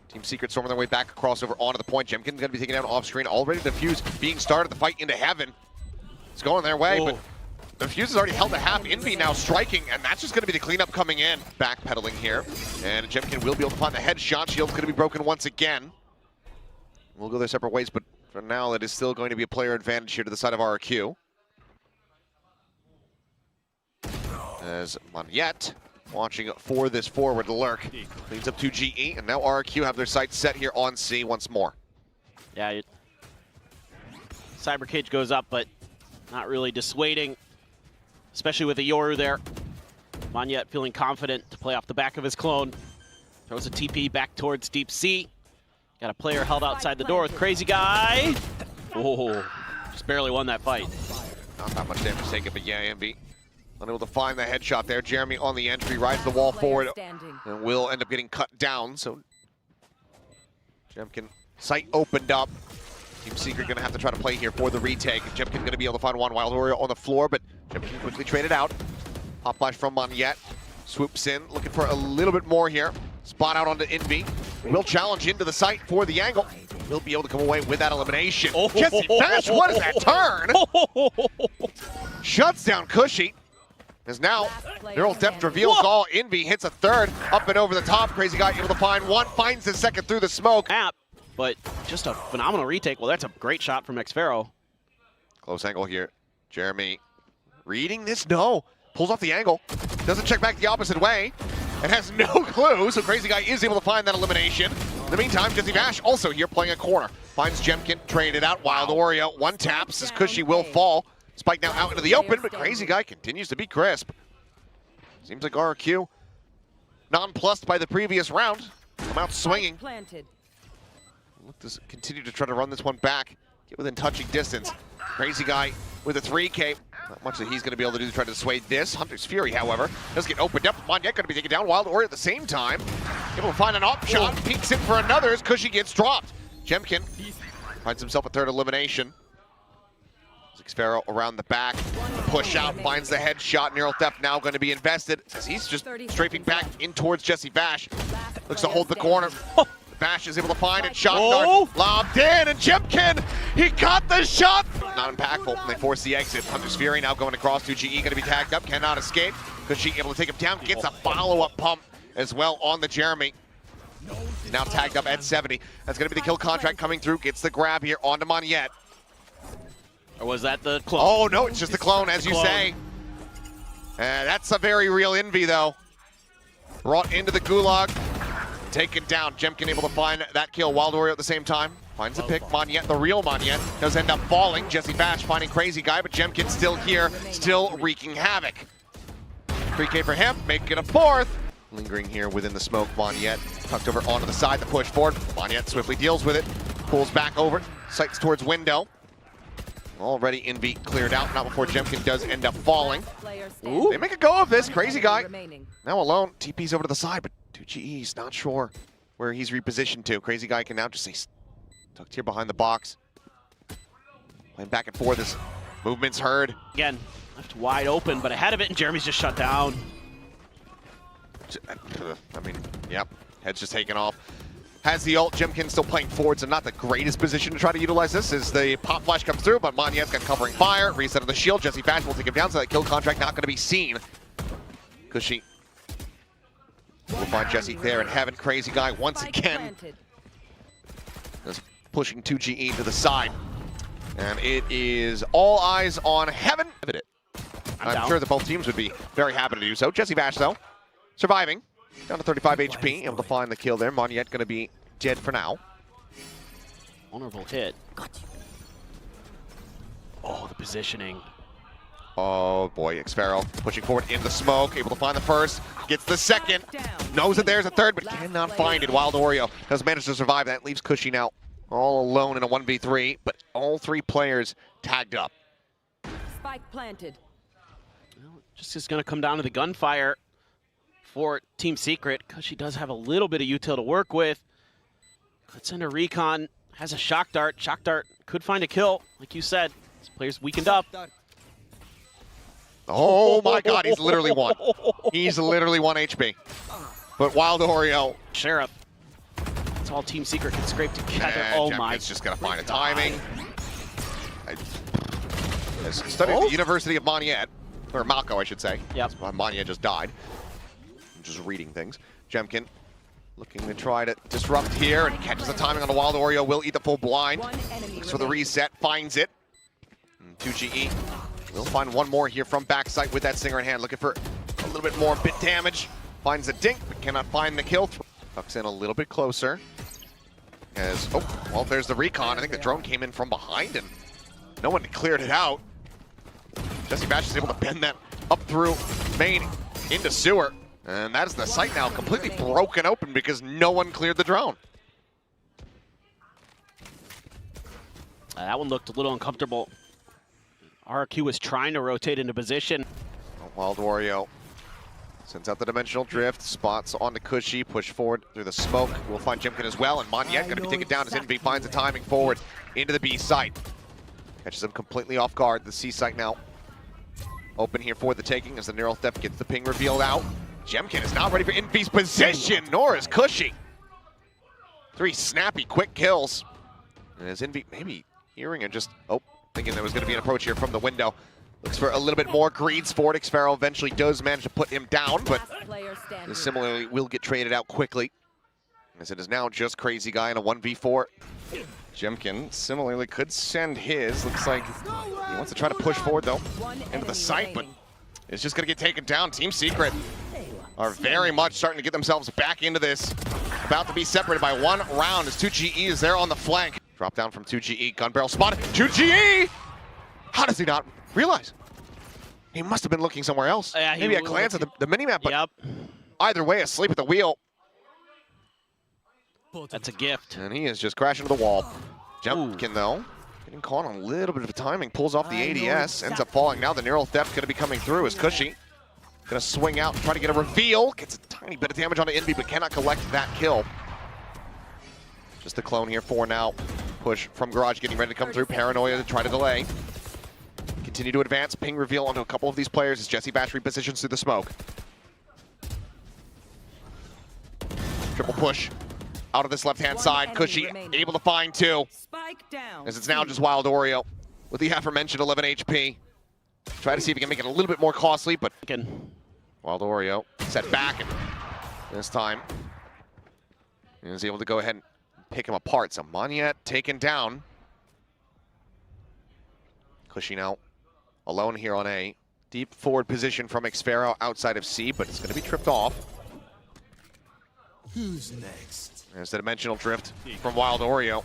Team Secret storming their way back across over onto the point. Jemkin's going to be taken down off screen. Already the fuse being started. The fight into heaven. It's going their way, but the fuse has already held a half. Envy now striking, and that's just going to be the cleanup coming in. Backpedaling here, and Jemkin will be able to find the headshot. Shield's going to be broken once again. We'll go their separate ways, but for now, it is still going to be a player advantage here to the side of RQ. As Monyet watching for this forward lurk. Cleans up to GE, and now RQ have their sights set here on C once more. Yeah, Cyber Cage goes up, but not really dissuading, especially with the Yoru there. Monyet feeling confident to play off the back of his clone. Throws a TP back towards Deep Sea. Got a player held outside the door with Crazy Guy. Oh, just barely won that fight. Not that much damage taken, but yeah, Envy unable to find the headshot there. Jeremy on the entry, rides the wall forward, and will end up getting cut down. So Jemkin, sight opened up. Team Secret gonna have to try to play here for the retake. Jemkin gonna be able to find one Wild Warrior on the floor, but Jemkin quickly traded out. Pop flash from Monyet. Swoops in, looking for a little bit more here. Spot out onto Envy. Will challenge into the site for the angle. Will be able to come away with that elimination. Jesse Bash, what is that turn? Shuts down Cushy. As now, Neural Depth reveals all. Envy hits a third, up and over the top. Crazy Guy able to find one, finds the second through the smoke. But just a phenomenal retake. Well, that's a great shot from Xfero. Close angle here. Jeremy reading this? No. Pulls off the angle. Doesn't check back the opposite way. And has no clue, so Crazy Guy is able to find that elimination. In the meantime, Jesse Bash also here playing a corner. Finds Jemkin, traded out. Wild Oreo, one taps as Cushy will fall. Spike now out into the open, but Crazy Guy continues to be crisp. Seems like RQ nonplussed by the previous round. Come out swinging. Look to continue to try to run this one back. Get within touching distance. Crazy Guy with a 3K. Not much that he's going to be able to do to try to dissuade this. Hunter's Fury, however, does get opened up. Monyet going to be taken down. Wild Oreo at the same time. Able to find an op shot. Peeks in for another as Cushy gets dropped. Jemkin finds himself a third elimination. Xfero around the back, push out, finds the headshot. Neural Theft now going to be invested as he's just strafing back in towards Jesse Bash. Looks to hold the corner. Bash is able to find it. Shot dart lobbed in, and Jemkin, he caught the shot. Not impactful. They force the exit. Hunter's Fury now going across to GE, going to be tagged up, cannot escape. Cushy able to take him down, gets a follow-up pump as well on the Jeremy. Now tagged up at 70. That's going to be the kill contract coming through. Gets the grab here onto Monyet. Or was that the clone? Oh, no, it's just the clone, as you say. That's a very real Envy, though. Brought into the gulag. Taken down. Jemkin able to find that kill. Wild Warrior at the same time. Finds a pick. Monyet, the real Monyet, does end up falling. Jesse Bash finding Crazy Guy, but Jemkin still here, still wreaking havoc. 3K for him, make it a fourth. Lingering here within the smoke. Monyet tucked over onto the side, the push forward. Monyet swiftly deals with it. Pulls back over, sights towards window. Already Envy cleared out, not before Jemkin does end up falling. Ooh, they make a go of this. Crazy Guy now alone. TP's over to the side, but 2GE's not sure where he's repositioned to. Crazy Guy can now just stay tucked here behind the box. Playing back and forth. This movement's heard. Again, left wide open, but ahead of it, and Jeremy's just shut down. I mean, yep, head's just taken off. Has the ult. Jemkin still playing forward, so not the greatest position to try to utilize this as the pop flash comes through, but Monyet's got covering fire. Reset of the shield. Jesse Bash will take him down, so that kill contract not going to be seen. Cushy will find Jesse there in heaven. Crazy Guy once again is pushing 2GE to the side. And it is all eyes on heaven. I'm sure that both teams would be very happy to do so. Jesse Bash, though, surviving. Down to 35 HP, able to find the kill there. Monyet going to be dead for now. Vulnerable hit. Oh, the positioning. Oh boy, Xfero pushing forward in the smoke, able to find the first, gets the second, knows that there's a third, but cannot find it. Wild Oreo does manage to survive. That leaves Cushy now all alone in a 1v3, but all three players tagged up. Spike planted. Well, just is going to come down to the gunfire for Team Secret, because she does have a little bit of util to work with. Let's send a recon, has a shock dart. Shock dart could find a kill, like you said. This player's weakened up. Oh my god, he's literally one. He's literally 1 HP. But Wild Oreo, Sheriff That's all Team Secret can scrape together. And Oh Jemkin's my. just gonna find a timing. I studied at the University of Moniette, or Malco, I should say. Yep. Moniette just died. I'm just reading things. Jemkin looking to try to disrupt here and catches the timing on the Wild Oreo. Will eat the full blind. Looks for the reset, finds it. And 2GE will find one more here from backside with that Stinger in hand. Looking for a little bit more bit damage. Finds the dink, but cannot find the kill. Tucks in a little bit closer. As, oh, well, there's the recon. I think the drone came in from behind and no one cleared it out. Jesse Bash is able to bend that up through main into sewer. And that is the site now completely broken open because no one cleared the drone. That one looked a little uncomfortable. RQ was trying to rotate into position. Wild Wario sends out the dimensional drift, spots onto Cushy, push forward through the smoke. We'll find Jemkin as well, and Moniette going to be taken down as Envy finds the timing forward into the B site. Catches him completely off guard. The C site now open here for the taking as the Neural Theft gets the ping revealed out. Jemkin is not ready for Envy's position, nor is Cushy. 3 snappy, quick kills. And as Envy maybe hearing and just, thinking there was going to be an approach here from the window. Looks for a little bit more greeds for it. Xfero eventually does manage to put him down, but similarly will get traded out quickly. As it is now just Crazy Guy in a 1v4. Jemkin similarly could send his. Looks like he wants to try to push forward though into the site, but it's just going to get taken down. Team Secret are very much starting to get themselves back into this. About to be separated by 1 round as 2GE is there on the flank. Drop down from 2GE, gun barrel spotted. 2GE! How does he not realize? He must have been looking somewhere else. Maybe a glance at the minimap, but either way, asleep at the wheel. That's a gift. And he is just crashing to the wall. Jemkin, though, getting caught on a little bit of timing, pulls off the ADS, ends up falling. Now the Neural Theft going to be coming through as Cushy going to swing out and try to get a reveal. Gets a tiny bit of damage onto Envy, but cannot collect that kill. Just a clone here for now. Push from Garage getting ready to come through. Paranoia to try to delay. Continue to advance. Ping reveal onto a couple of these players as Jesse Bash repositions through the smoke. Triple push out of this left-hand side. Cushy able to find 2. Spike down. As it's now just Wild Oreo with the aforementioned 11 HP. Try to see if he can make it a little bit more costly, but Wild Oreo set back, and this time he was able to go ahead and pick him apart. So Moniette taken down. Cushy now alone here on A. Deep forward position from Xfero outside of C, but it's going to be tripped off. Who's next? There's the dimensional drift from Wild Oreo.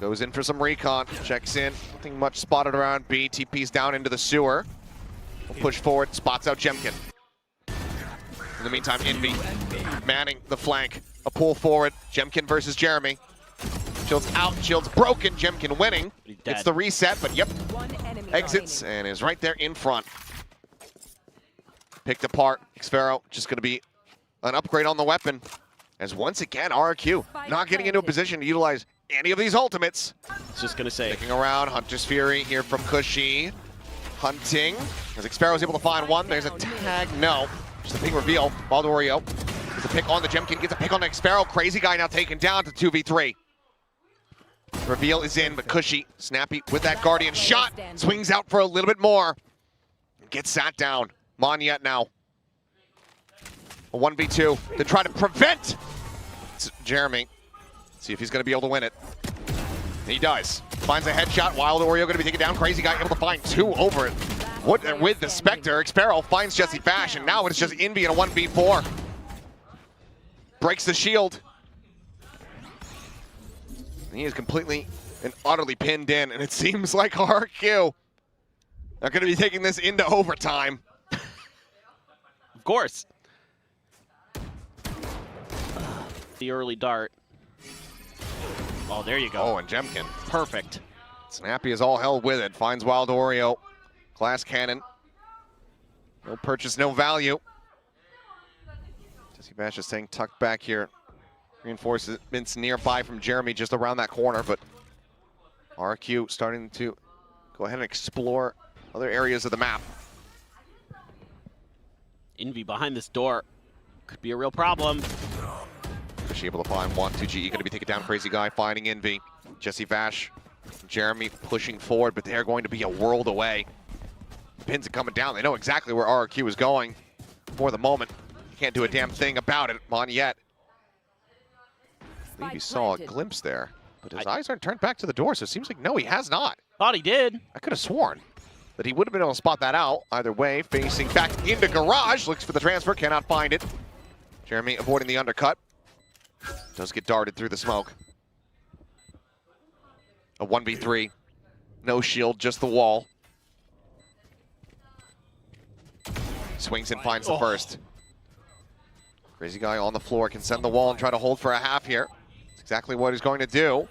Goes in for some recon, checks in. Nothing much spotted around B. TP's down into the sewer. We'll push forward, spots out Jemkin. In the meantime, Envy manning the flank. A pull forward. Jemkin versus Jeremy. Shield's out, shield's broken. Jemkin winning. It's the reset, but exits and is right there in front. Picked apart. Xfero just going to be an upgrade on the weapon. As once again, RQ not getting into a position to utilize any of these ultimates. Just going to say. Sticking around, Hunter's Fury here from Cushy. Hunting, as Xfero is able to find one. There's a tag, no. Just a ping reveal. Wild Oreo gets a pick on the Jemkin, gets a pick on the Xfero. Crazy Guy now taken down to 2v3. Reveal is in, but Cushy, snappy with that Guardian shot. Swings out for a little bit more. Gets sat down. Moniette now. A 1v2 to try to prevent Jeremy. See if he's going to be able to win it. He does. Finds a headshot. Wild Oreo going to be taken down. Crazy Guy able to find 2 over it. With the Spectre, Xfero finds Jesse Bash, and now it's just Envy in a 1v4. Breaks the shield. And he is completely and utterly pinned in, and it seems like RQ are going to be taking this into overtime. Of course. The early dart. Oh, there you go. Oh, and Jemkin. Perfect. Snappy is all hell with it. Finds Wild Oreo. Glass cannon. No purchase, no value. Jesse Bash is staying tucked back here. Reinforcements nearby from Jeremy just around that corner, but RQ starting to go ahead and explore other areas of the map. Envy behind this door could be a real problem. Fishy able to find one. 2GE going to be taken down. Crazy guy finding Envy. Jesse Vash, Jeremy pushing forward, but they're going to be a world away. Pins are coming down. They know exactly where RRQ is going for the moment. Can't do a damn thing about it. Monyet maybe saw a glimpse there, but his eyes aren't turned back to the door, so it seems like no, he has not. Thought he did. I could have sworn that he would have been able to spot that out. Either way, facing back into garage, looks for the transfer, cannot find it. Jeremy avoiding the undercut. Does get darted through the smoke. A 1v3. No shield, just the wall. Swings and finds the first. Crazy guy on the floor can send the wall and try to hold for a half here. That's exactly what he's going to do.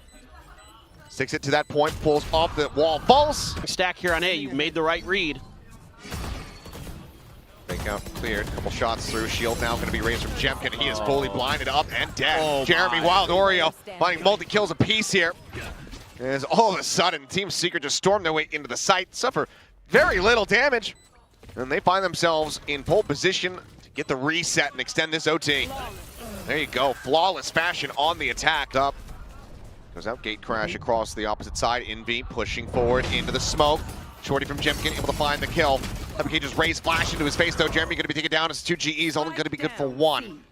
Sticks it to that point, pulls off the wall, falls. Stack here on A, you made the right read. Fake out cleared, couple shots through. Shield now going to be raised from Jemkin. He is fully blinded up and dead. Jeremy Wild Oreo finding multi-kills apiece here. As all of a sudden, Team Secret just stormed their way into the site, suffer very little damage. And they find themselves in pole position to get the reset and extend this OT. There you go, flawless fashion on the attack. Up. Goes out, gate crash across the opposite side. Envy pushing forward into the smoke. Shorty from Jemkin able to find the kill. WK just raised flash into his face though. Jeremy going to be taken down as 2GEs, only going to be good for one.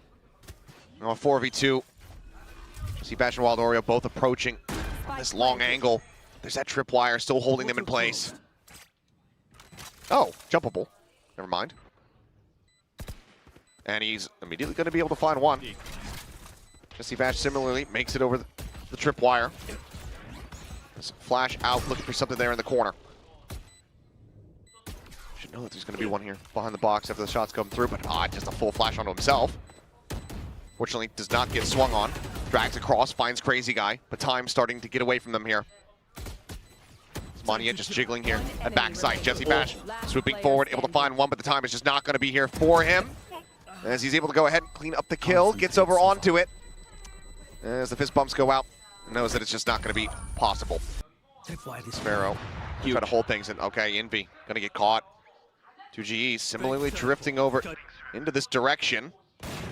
Now a 4v2. See Bash and Wild Oreo both approaching from this long angle. There's that tripwire still holding them in place. Oh, jumpable. Never mind. And he's immediately going to be able to find one. Jesse Bash similarly makes it over the tripwire. Flash out, looking for something there in the corner. Should know that there's going to be one here behind the box after the shots come through, but just a full flash onto himself. Fortunately, does not get swung on. Drags across, finds Crazy Guy, but time's starting to get away from them here. Monyet just jiggling here at backside. Jesse Bash swooping forward, able to find one, but the time is just not going to be here for him. As he's able to go ahead and clean up the kill, gets over onto it. As the fist bumps go out, knows that it's just not going to be possible. Sparrow try to hold things in. Okay, Envy going to get caught. 2GE similarly drifting over into this direction.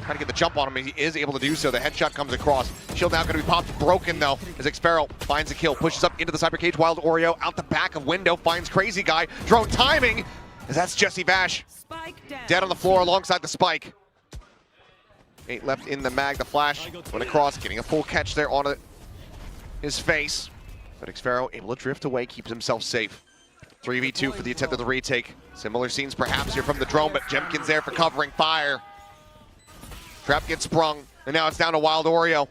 Trying to get the jump on him, he is able to do so. The headshot comes across. Shield now going to be popped, broken though, as Xpero finds a kill, pushes up into the cyber cage. Wild Oreo out the back of window, finds Crazy Guy. Drone timing, as that's Jesse Bash. Dead on the floor alongside the spike. 8 left in the mag, the flash went across, getting a full catch there on his face. But Xpero able to drift away, keeps himself safe. 3v2 for the attempt of the retake. Similar scenes perhaps here from the drone, but Jemkin's there for covering fire. Trap gets sprung, and now it's down to Wild Oreo.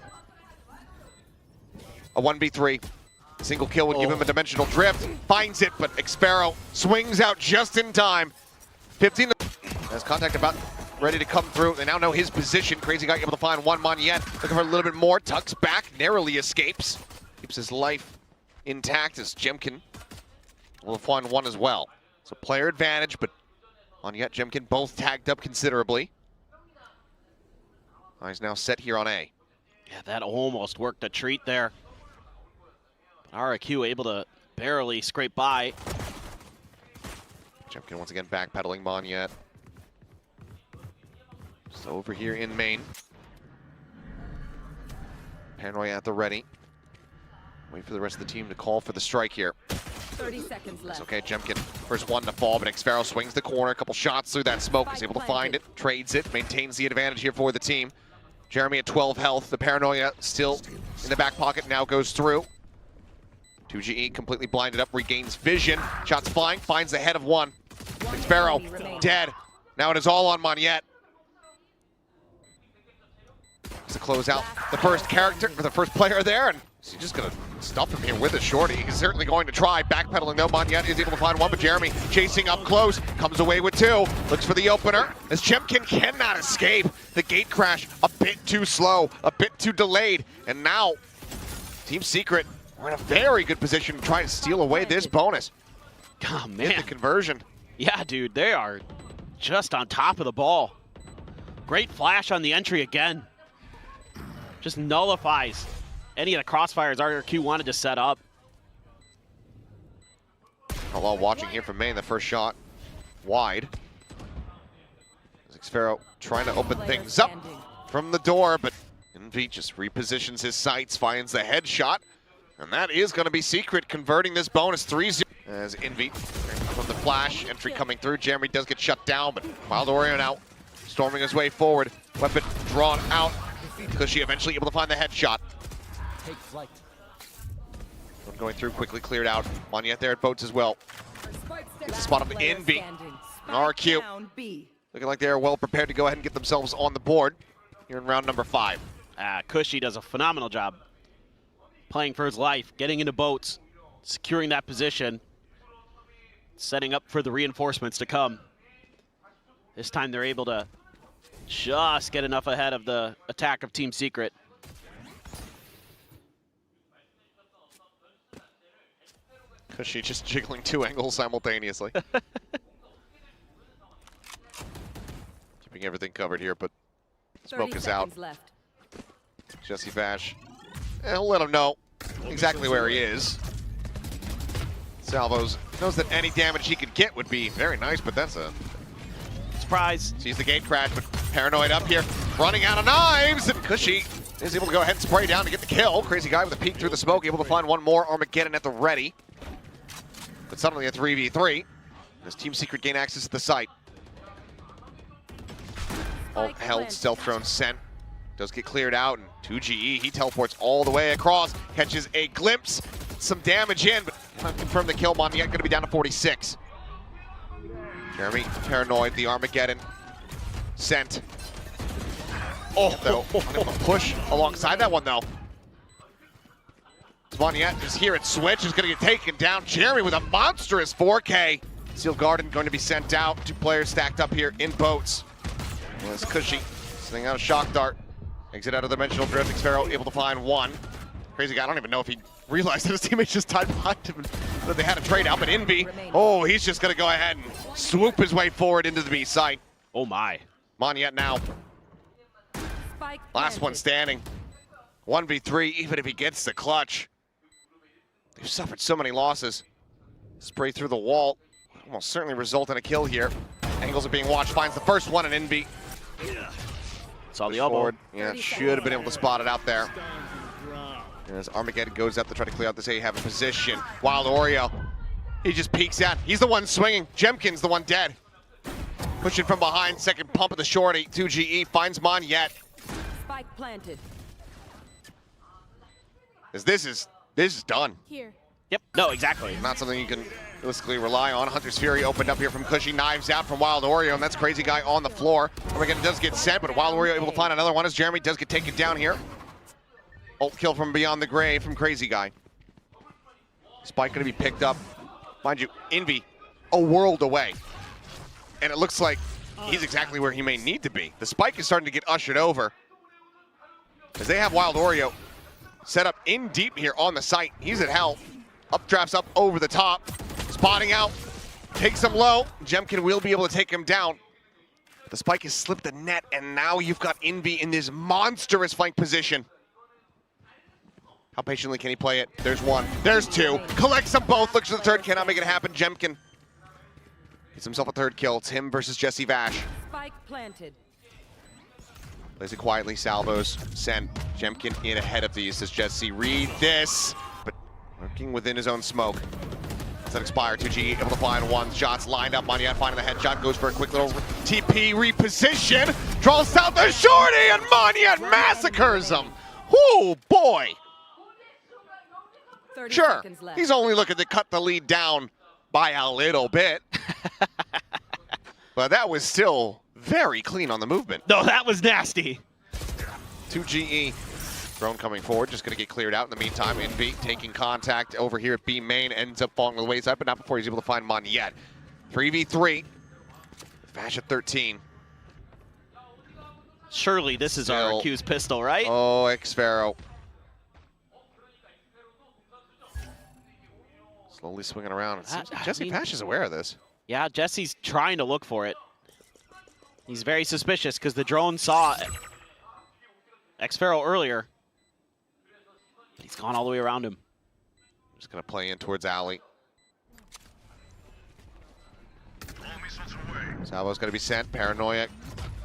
A 1v3. Single kill would give him a dimensional drift. Finds it, but Xpero swings out just in time. 15 has contact about ready to come through. They now know his position. Crazy Guy able to find one. Monyet looking for a little bit more. Tucks back, narrowly escapes. Keeps his life intact as Jemkin will find one as well. So player advantage, but Monyet, Jemkin both tagged up considerably. He's now set here on A. Yeah, that almost worked a treat there. RRQ able to barely scrape by. Jemkin once again backpedaling Monyet. So over here in main. Paranoia at the ready. Wait for the rest of the team to call for the strike here. 30 seconds left. It's okay, Jemkin, first one to fall, but Xpero swings the corner, a couple shots through that smoke, is able to find it, trades it, maintains the advantage here for the team. Jeremy at 12 health, the Paranoia still in the back pocket, now goes through. 2GE completely blinded up, regains vision, shots flying, finds the head of one. Xpero dead. Now it is all on Monyet. To close out the first character, or the first player there, and he's just gonna stuff him here with a shorty. He's certainly going to try. Backpedaling though, Monyet is able to find one, but Jeremy chasing up close, comes away with two. Looks for the opener, as Jemkin cannot escape. The gate crash a bit too slow, a bit too delayed, and now Team Secret are in a very good position to try to steal away this bonus. Oh man, Get the conversion. Yeah, dude, they are just on top of the ball. Great flash on the entry again. Just nullifies any of the crossfires RRQ wanted to set up. Hello, watching here from main, the first shot wide. Xpero trying to open things up from the door, but Envy just repositions his sights, finds the headshot, and that is going to be Secret, converting this bonus 3-0. As Envy from the flash, entry coming through. Jeremy does get shut down, but Wild Oreo now storming his way forward. Weapon drawn out. Cushy eventually able to find the headshot. Take flight. One going through, quickly cleared out. Monyet there at boats as well. Gets a spot up Envy. And RQ looking like they're well prepared to go ahead and get themselves on the board here in round number 5. Cushy does a phenomenal job playing for his life, getting into boats, securing that position, setting up for the reinforcements to come. This time they're able to just get enough ahead of the attack of Team Secret. Cushy just jiggling 2 angles simultaneously. Keeping everything covered here, but smoke is out. Left. Jesse Vash, he'll let him know exactly where he is. Salvos knows that any damage he could get would be very nice, but that's a Surprise. sees the gate crash, but Paranoid up here, running out of knives, and Cushy is able to go ahead and spray down to get the kill. Crazy guy with a peek through the smoke, able to find one more Armageddon at the ready. But suddenly a 3v3 as Team Secret gain access to the site. All held, stealth drone sent. Does get cleared out, and 2GE, he teleports all the way across, catches a glimpse, some damage in, but can't confirm the kill. Monyet going to be down to 46. Jeremy, Paranoid, the Armageddon sent. Oh, though, push alongside that one, though. Monyet is here at Switch, is going to get taken down. Jeremy with a monstrous 4K. Seal Garden going to be sent out. 2 players stacked up here in boats. As Cushy sending out a shock dart. Exit out of Dimensional Drift. Xfero able to find one. Crazy guy, I don't even know if he realized that his teammates just tied behind him and that they had a trade out, but Envy, oh, he's just going to go ahead and swoop his way forward into the B site. Oh my. Monyet now. Last one standing. 1v3, even if he gets the clutch. They've suffered so many losses. Spray through the wall. Almost certainly result in a kill here. Angles are being watched, finds the first one, and Envy. Saw the elbow. Yeah, should have been able to spot it out there. As Armageddon goes up to try to clear out this A-Heaven position. Wild Oreo, he just peeks out. He's the one swinging. Jemkin's the one dead. Pushing from behind, second pump of the shorty. 2GE finds Monyet. Spike planted. As this is done. Here. Yep, no, exactly. Not something you can realistically rely on. Hunter's Fury opened up here from Cushy, knives out from Wild Oreo, and that's Crazy Guy on the floor. Armageddon does get sent, but Wild Oreo able to find another one as Jeremy does get taken down here. Ult kill from beyond the grave from Crazy Guy. Spike gonna be picked up. Mind you, Envy a world away. And it looks like he's exactly where he may need to be. The spike is starting to get ushered over. As they have Wild Oreo set up in deep here on the site. He's at health. Updrafts up over the top. Spotting out. Takes him low. Jemkin will be able to take him down. The spike has slipped the net, and now you've got Envy in this monstrous flank position. How patiently can he play it? There's one. There's two. Collects them both. Looks for the third. Cannot make it happen. Jemkin gets himself a third kill. It's him versus Jesse Vash. Spike planted. Plays it quietly, salvos, sent. Jemkin in ahead of these. Says Jesse, read this. But working within his own smoke. Does that expire? 2G able to find one. Shots lined up. Monyet finding the headshot. Goes for a quick little TP reposition. Draws out the shorty, and Monyet massacres him. Whoo, boy. 30 Sure, seconds left. he's only looking to cut the lead down by a little bit. But that was still very clean on the movement. No, that was nasty. 2GE. Drone coming forward, just going to get cleared out in the meantime. Envy taking contact over here at B main, ends up falling to the wayside, but not before he's able to find Monyet. 3v3. Vash at 13. Surely this is our accused pistol, right? Oh, Xfero. Slowly swinging around. It seems like Jesse Vash is aware of this. Yeah, Jesse's trying to look for it. He's very suspicious because the drone saw Xfero earlier. He's gone all the way around him. Just going to play in towards Alley. Salvo's going to be sent. Paranoia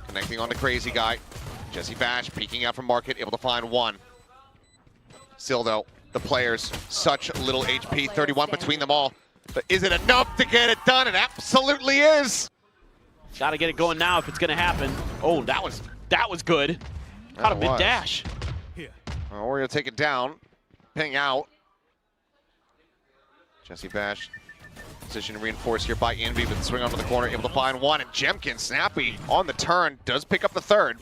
connecting on the Crazy Guy. Jesse Bash peeking out from market, able to find one. Still though, the players, such little HP, 31 between them all. But is it enough to get it done? It absolutely is. Got to get it going now if it's going to happen. Oh, that was good. Caught a mid-dash. Oreo take it down, ping out. Jesse Bash, position reinforced here by Envy, with the swing onto the corner, able to find one, and Jemkin, snappy on the turn, does pick up the third.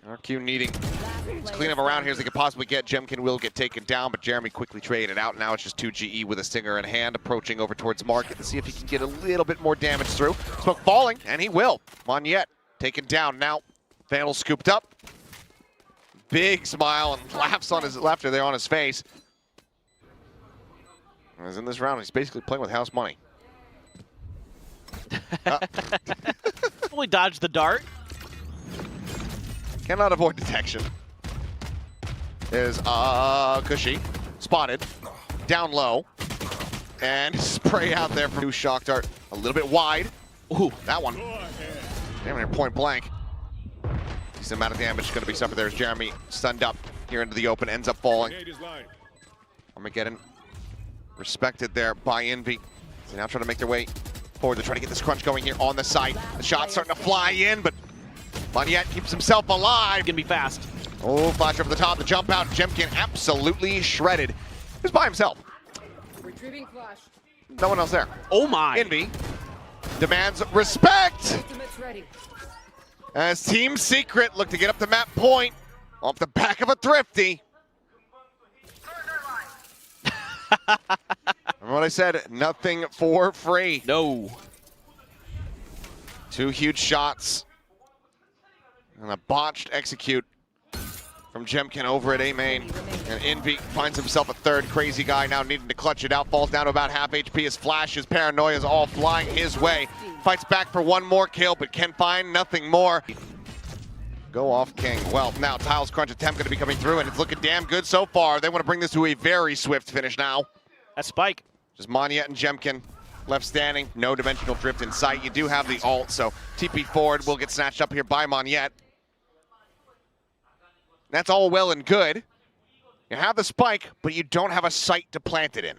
RQ needing to clean up around here as they could possibly get. Jemkin will get taken down, but Jeremy quickly traded out. Now it's just 2GE with a stinger in hand, approaching over towards market to see if he can get a little bit more damage through. Smoke falling, and he will. Monyet taken down now. Vandal scooped up. Big smile and laughs on his laughter there on his face. As in this round, he's basically playing with house money. Fully dodged the dart. Cannot avoid detection. There's Cushy, spotted, down low, and spray out there for new shock dart. A little bit wide. Ooh, that one. Damn near point blank. Decent amount of damage going to be suffered. There's Jeremy stunned up here into the open, ends up falling. Armageddon respected there by Envy. So now trying to make their way forward. They're trying to get this crunch going here on the side. The shot's starting to fly in, but Monyet keeps himself alive. Gonna be fast. Oh, flash over the top, the jump out. Jemkin absolutely shredded. He's by himself. Retrieving flash. No one else there. Oh my. Envy demands respect Ultimate's ready. as Team Secret look to get up to map point off the back of a thrifty. Remember what I said, nothing for free. No. Two huge shots and a botched execute from Jemkin over at A main. And Envy finds himself a third. Crazy guy now needing to clutch it out. Falls down to about half HP. His flash, his paranoia is all flying his way. Fights back for one more kill, but can find nothing more. Go off King. Well, now Tiles Crunch attempt going to be coming through, and it's looking damn good so far. They want to bring this to a very swift finish now. That's Spike. Just Monyet and Jemkin left standing. No dimensional drift in sight. You do have the ult, so TP forward will get snatched up here by Monyet. That's all well and good. You have the spike, but you don't have a site to plant it in.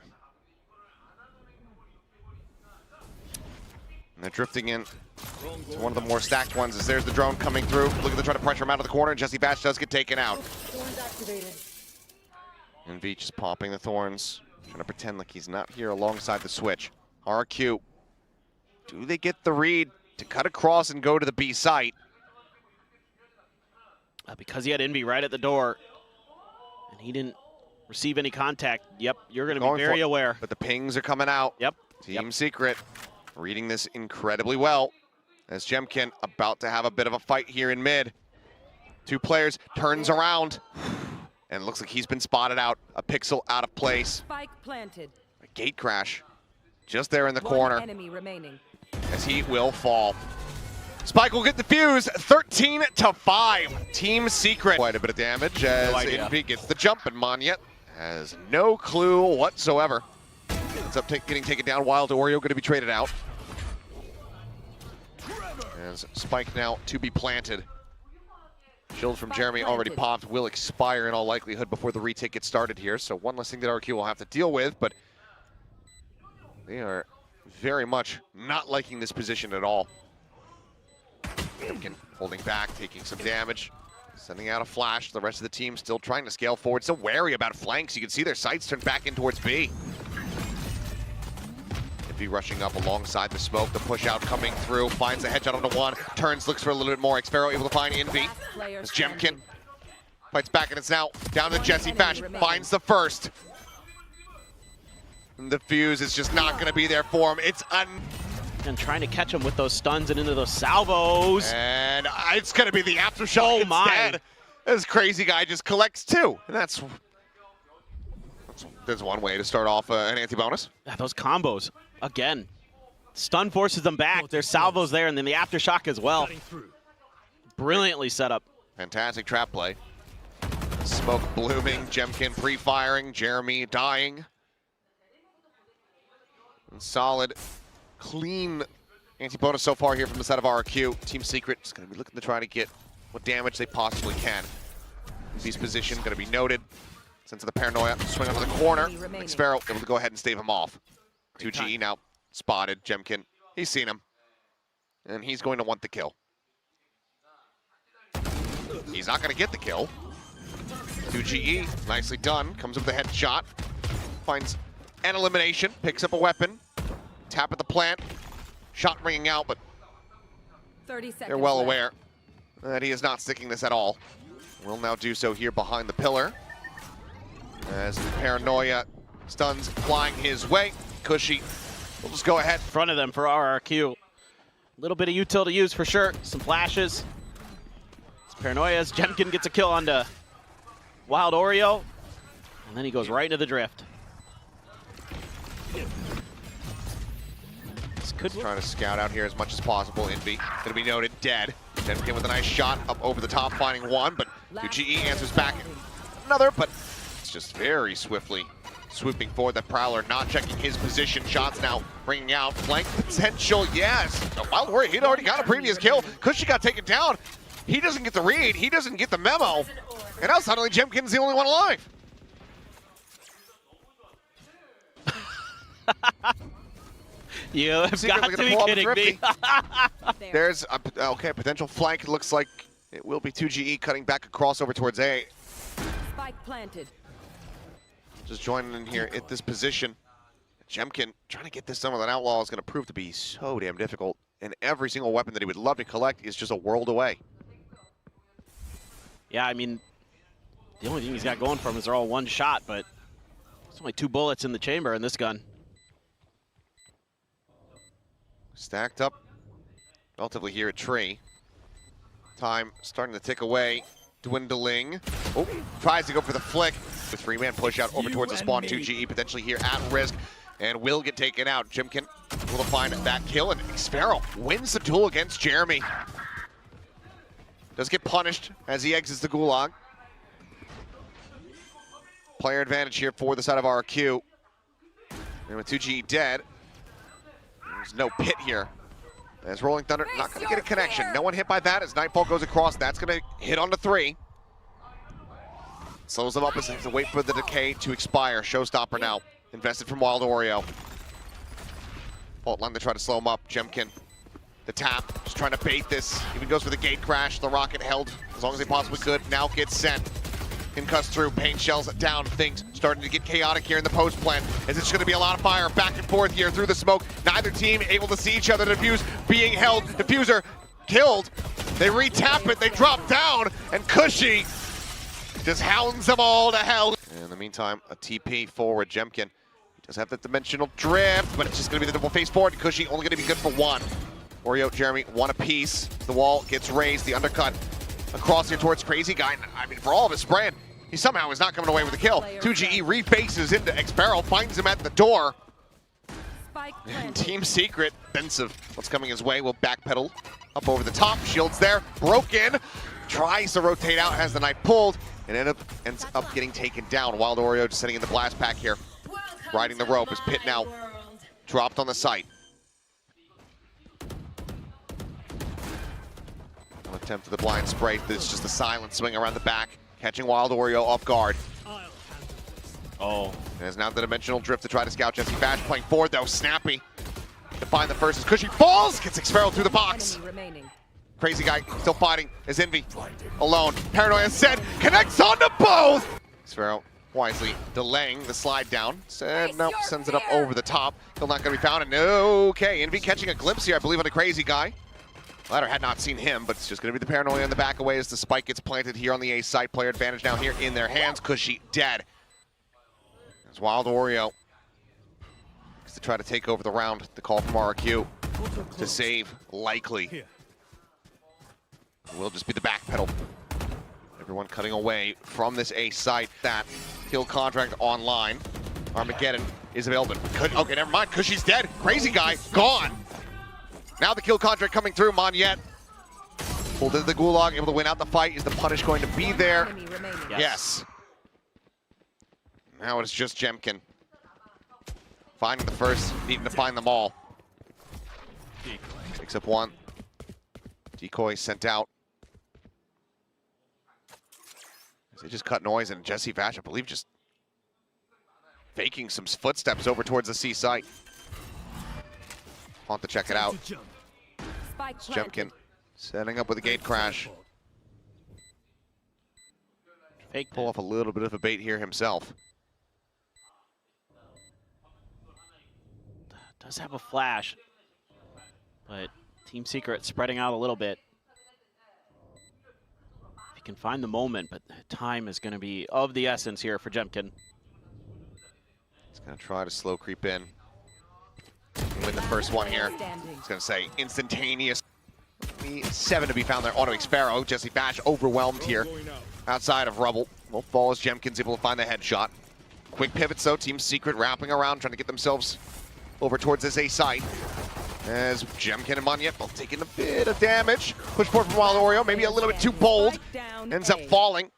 And they're drifting in to one of the more stacked ones as there's the drone coming through. Look at the try to pressure him out of the corner. Jesse Bash does get taken out. Thorns activated. And Veach is popping the thorns, trying to pretend like he's not here alongside the switch. RQ, do they get the read to cut across and go to the B site? Because he had Envy right at the door, and he didn't receive any contact. Yep, you're going to be very aware. But the pings are coming out. Yep. Team Secret reading this incredibly well. As Jemkin about to have a bit of a fight here in mid. Two players, turns around, and it looks like he's been spotted out. A pixel out of place. Spike planted. A gate crash just there in the One corner enemy remaining. as he will fall. Spike will get the fuse, 13-5. Team Secret. Quite a bit of damage as Envy gets the jump, and Monyet has no clue whatsoever. Ends up getting taken down. Wild Oreo going to be traded out. As Spike now to be planted. Shield from Jeremy already popped, will expire in all likelihood before the retake gets started here. So one less thing that RQ will have to deal with, but they are very much not liking this position at all. Jemkin holding back, taking some damage, sending out a flash. The rest of the team still trying to scale forward, still wary about flanks. You can see their sights turn back in towards B. Be rushing up alongside the smoke, the push out coming through, finds a headshot onto one, turns, looks for a little bit more. Xpharaoh able to find Envy. As Jemkin fights back, and it's now down to Jesse Bash, finds the first. And the fuse is just not going to be there for him. It's and trying to catch him with those stuns and into those salvos. And it's going to be the aftershock instead. This crazy guy just collects two, and there's one way to start off an anti-bonus. Yeah, those combos, again. Stun forces them back. There's salvos there, and then the aftershock as well. Brilliantly set up. Fantastic trap play. Smoke blooming, Jemkin pre-firing, Jeremy dying. And solid, clean Anti-bonus so far here from the side of RQ. Team Secret is going to be looking to try to get what damage they possibly can. These position going to be noted. Sense of the paranoia. Swing onto the corner. Xfero able to go ahead and stave him off. 2GE now spotted. Jemkin, he's seen him. And he's going to want the kill. He's not going to get the kill. 2GE, nicely done. Comes up with a headshot. Finds an elimination. Picks up a weapon. Tap at the plant. Shot ringing out, but 30 seconds they're well left. aware that he is not sticking this at all. Will now do so here behind the pillar. As paranoia stuns flying his way. Cushy will just go ahead. Front of them for RRQ. A little bit of util to use for sure. Some flashes. It's paranoia as Jemkin gets a kill onto Wild Oreo. And then he goes right into the drift. Trying to scout out here as much as possible. Envy gonna be noted dead. Jemkin with a nice shot up over the top, finding one, but 2GE answers back another, but it's just very swiftly swooping forward. That Prowler not checking his position. Shots now ringing out. Flank potential, yes. Wild Warrior, he'd already got a previous kill. Cushy got taken down. He doesn't get the read. He doesn't get the memo. And now suddenly Jemkin's the only one alive. You have got to be kidding me. There's a okay, potential flank. It looks like it will be 2GE cutting back a crossover towards A. Spike planted. Just joining in here at this position. Jemkin trying to get this done with an outlaw is going to prove to be so damn difficult. And every single weapon that he would love to collect is just a world away. Yeah, I mean, the only thing he's got going for him is they're all one shot, but there's only 2 bullets in the chamber in this gun. Stacked up relatively here at Tree. Time starting to tick away. Dwindling. Oh, tries to go for the flick. With 3-man push out over towards the spawn. 2GE potentially here at risk and will get taken out. Jemkin will find that kill, and Xfero wins the duel against Jeremy. Does get punished as he exits the gulag. Player advantage here for the side of RQ. And with 2GE dead, there's no pit here. As Rolling Thunder not going to get a connection. No one hit by that as Nightfall goes across. That's going to hit onto 3. Slows them up as they have to wait for the decay to expire. Showstopper now. Invested from Wild Oreo. Fault line to try to slow him up. Jemkin. The tap. Just trying to bait this. Even goes for the gate crash. The rocket held as long as they possibly could. Now gets sent. Concussed through. Paint shells down. Things starting to get chaotic here in the post plant. As it's going to be a lot of fire back and forth here through the smoke. Neither team able to see each other. Diffuse being held. Diffuser killed. They re-tap it. They drop down. And Cushy just hounds them all to hell. In the meantime, a TP forward. Jemkin does have that dimensional drift, but it's just going to be the double face forward. Cushy only going to be good for 1. Oreo, Jeremy, 1 apiece. The wall gets raised. The undercut across here towards Crazy Guy. I mean, for all of his spraying, he somehow is not coming away with a kill. 2GE refaces into Xfero, finds him at the door. And Team Secret, defensive, what's coming his way, will backpedal up over the top. Shields there, broken. Tries to rotate out, has the knife pulled, and ends up getting taken down. Wild Oreo just sitting in the blast pack here. Riding the rope as Pit now dropped on the site. One attempt at the blind spray. It's just a silent swing around the back, catching Wild Oreo off guard. Oh. There's now the dimensional drift to try to scout Jesse Bash playing forward though. Snappy to find the first as Cushy falls, gets Xfero through the box. Crazy Guy still fighting as Envy alone. Paranoia said connects onto both. Xfero wisely delaying the slide down. Said nope, sends it up over the top. Still not going to be found. And okay, Envy catching a glimpse here, I believe, on the Crazy Guy. Ladder had not seen him, but it's just going to be the Paranoia in the back away as the spike gets planted here on the A site. Player advantage now here in their hands. Cushy dead. As Wild Oreo to try to take over the round. The call from RQ to save likely. Will just be the back pedal. Everyone cutting away from this A site. That kill contract online. Armageddon is available. Okay, never mind. Cushy's dead. Crazy Guy gone. Now the kill contract coming through. Monyet pulled into the gulag, able to win out the fight. Is the punish going to be there? Yes. Now it's just Jemkin finding the first, needing to find them all. Picks up one. Decoy sent out. They just cut noise, and Jesse Vash, I believe, just faking some footsteps over towards the C site. Want to check it out. Spike Jemkin planted. setting up with a gate crash. Fake Pull off a little bit of a bait here himself. Does have a flash, but Team Secret spreading out a little bit. If you can find the moment, but time is going to be of the essence here for Jemkin. He's going to try to slow creep in. Win the first one here. Standing. He's going to say instantaneous. 7 to be found there. Auto Sparrow. Jesse Bash overwhelmed here outside of Rubble. Well, fall as Jemkin's able to find the headshot. Quick pivots though. Team Secret wrapping around, trying to get themselves over towards this A site. As Jemkin and Monyet both taking a bit of damage. Push forward from Wild Oreo, maybe a little bit too bold. Spike down Ends up A. falling.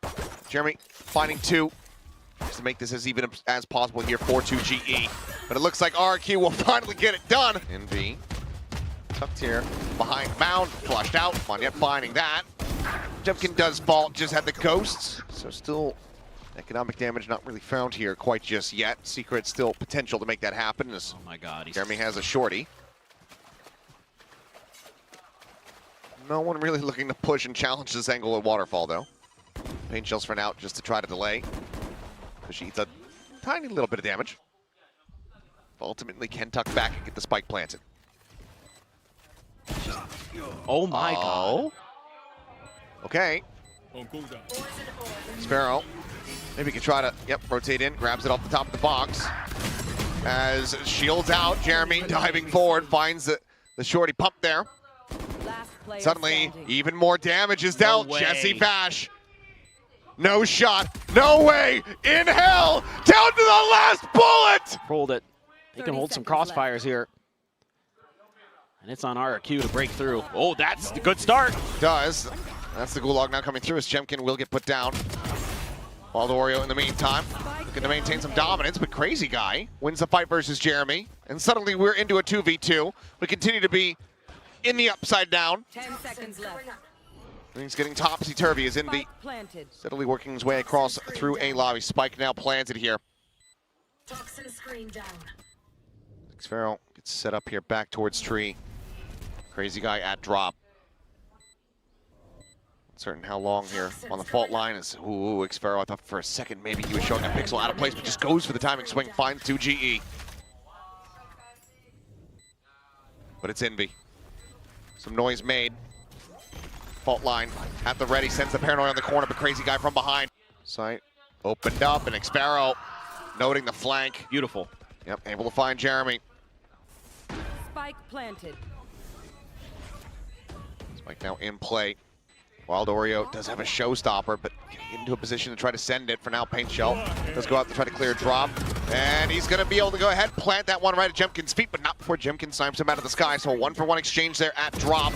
Jeremy finding 2. Just to make this as even as possible here for 2GE. But it looks like RQ will finally get it done. NV tucked here behind mound, flushed out. Monyet finding that. Jemkin does fall, just had the ghosts. So still economic damage not really found here quite just yet. Secret still potential to make that happen as Oh my God, he's Jeremy has a shorty. No one really looking to push and challenge this angle at Waterfall though. Pain shells for now just to try to delay. Because she eats a tiny little bit of damage. Ultimately can tuck back and get the spike planted. oh my God. Okay. Sparrow. Maybe he can try to, rotate in, grabs it off the top of the box. As shields out, Jeremy diving forward, finds the shorty pump there. Last player Suddenly, standing. even more damage is dealt. way. Jesse Bash. No shot. No way. In hell. Down to the last bullet. Rolled it. They can 30 hold some seconds left. crossfires here. And it's on RQ to break through. Oh, that's a good start. Does. That's the gulag now coming through as Jemkin will get put down. Wild Oreo in the meantime looking to maintain some dominance, but Crazy Guy wins the fight versus Jeremy. And suddenly we're into a 2v2. We continue to be in the upside down. 10 seconds left. Things getting topsy-turvy as Envy Spike planted. steadily working his way across through A lobby. Spike now planted here. Toxin screen down. Xfero gets set up here back towards tree. Crazy Guy at drop. Uncertain how long here on the fault line is. Ooh, Xfero, I thought for a second maybe he was showing a pixel out of place, but just goes for the timing swing, finds 2GE. But it's Envy. Some noise made. Fault line at the ready, sends the paranoid on the corner, but Crazy Guy from behind. Sight opened up, and Xfero noting the flank. Beautiful. Yep, able to find Jeremy. Spike planted. Spike now in play. Wild Oreo does have a showstopper, but getting into a position to try to send it for now. Paint Shell does go out to try to clear a drop. And he's going to be able to go ahead, plant that one right at Jemkin's feet, but not before Jemkin snipes him out of the sky. So a 1-for-1 exchange there at drop.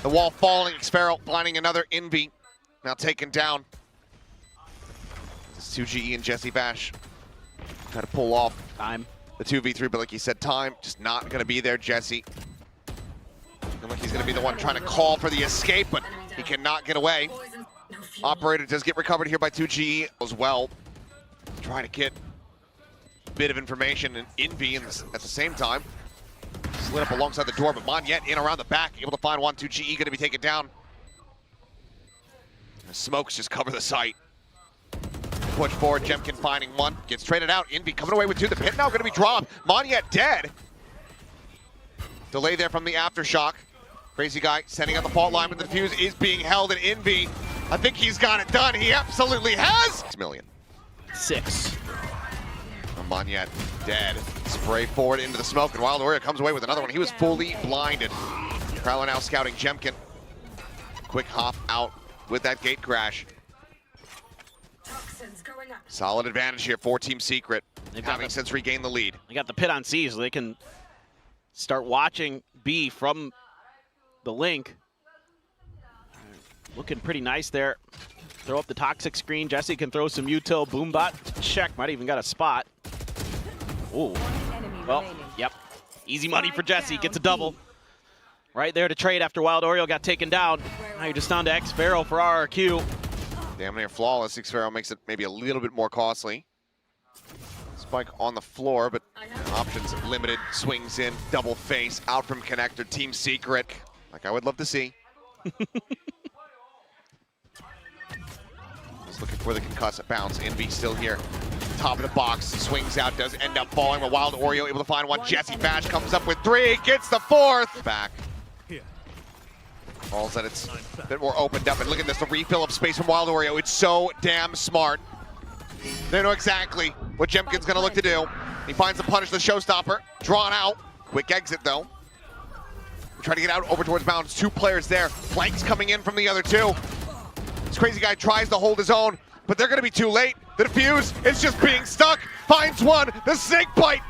The wall falling, Xfero finding another Envy. Now taken down. It's 2GE and Jesse Bash. Try to pull off Time. the 2v3, but like you said, time just not going to be there. Jesse looking like he's going to be the one trying to call for the escape, but he cannot get away. Poison. No fuel. Operator does get recovered here by 2GE as well. Trying to get a bit of information and Envy at the same time. Slid up alongside the door, but Monyet in around the back, able to find one. 2GE going to be taken down. The smokes just cover the site. Push forward, Jemkin finding one. Gets traded out. Envy coming away with 2. The pit now going to be dropped. Monyet dead. Delay there from the aftershock. Crazy Guy sending out the fault line, but the defuse is being held at Envy. I think he's got it done. He absolutely has. 6 million. 6. Monyet dead. Spray forward into the smoke, and Wild Oreo comes away with another one. He was fully blinded. Prowler now scouting Jemkin. Quick hop out with that gate crash. Toxins going up. Solid advantage here for Team Secret, They've got having the- since regained the lead. They got the pit on C, so they can start watching B from the link. Looking pretty nice there. Throw up the toxic screen. Jesse can throw some util boombot. Check. Might even got a spot. Ooh. Enemy Well, remaining. yep. Easy money for Jesse. Gets a double. right there to trade after Wild Oreo got taken down. Now you're just down to X-Pharaoh for RRQ. Damn near flawless. X-Pharaoh makes it maybe a little bit more costly. Spike on the floor, but options limited. Swings in, double face, out from connector, team secret. Like I would love to see. Just looking for the concussive bounce. Envy still here. Top of the box, swings out, does end up falling, but Wild Oreo able to find one. Jesse Bash comes up with 3, gets the 4th. Back. Balls that it's a bit more opened up, and look at this, the refill of space from Wild Oreo. It's so damn smart. They know exactly what Jemkin's gonna look to do. He finds the punish, the showstopper, drawn out. Quick exit though. Trying to get out over towards bounds. 2 players there. Flanks coming in from the other 2. This crazy guy tries to hold his own, but they're gonna be too late. The defuse is just being stuck. Finds one, the snake bite.